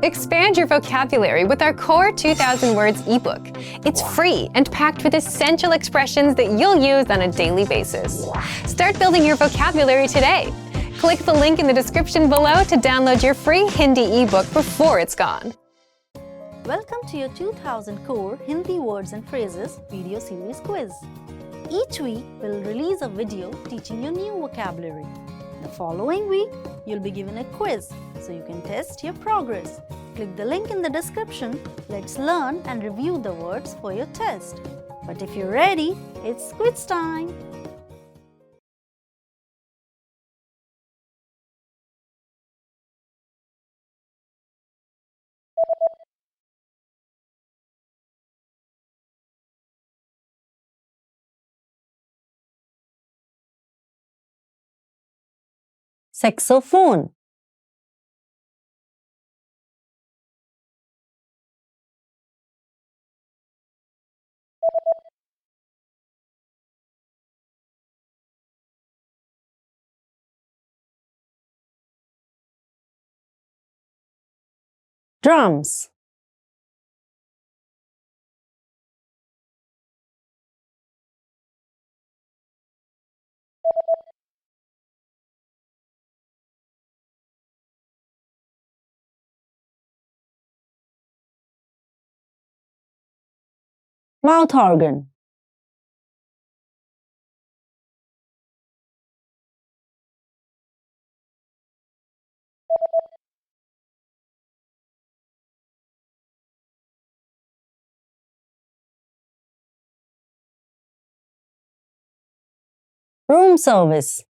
Expand your vocabulary with our Core 2000 Words ebook. It's free and packed with essential expressions that you'll use on a daily basis. Start building your vocabulary today. Click the link in the description below to download your free Hindi ebook before it's gone. Welcome to your 2000 Core Hindi Words and Phrases video series quiz. Each week, we'll release a video teaching you new vocabulary. The following week, you'll be given a quiz so you can test your progress. Click the link in the description. Let's learn and review the words for your test. But if you're ready, it's quiz time! Saxophone. Drums. Mouth organ. Room service.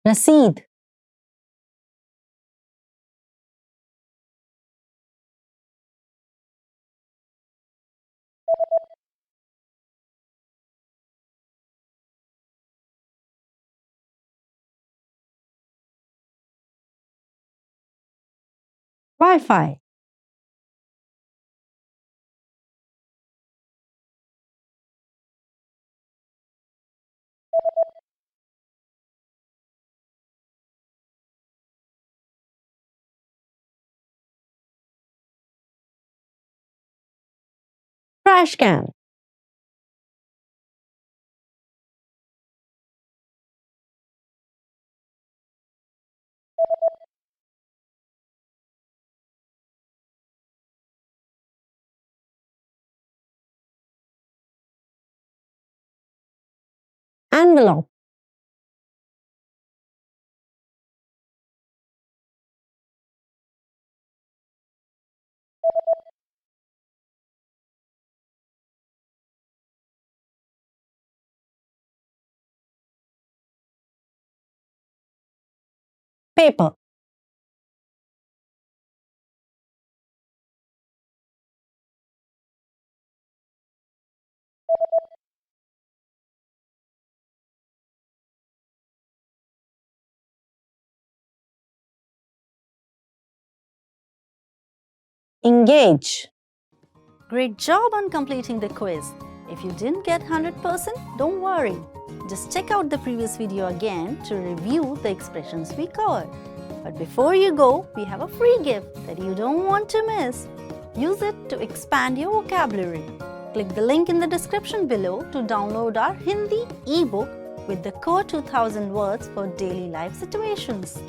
Receipt. Wi-Fi. Trash can. Envelope. Paper. Engage. Great job on completing the quiz. If you didn't get 100%, don't worry. Just check out the previous video again to review the expressions we covered. But before you go, we have a free gift that you don't want to miss. Use it to expand your vocabulary. Click the link in the description below to download our Hindi ebook with the Core 2000 Words for Daily Life Situations.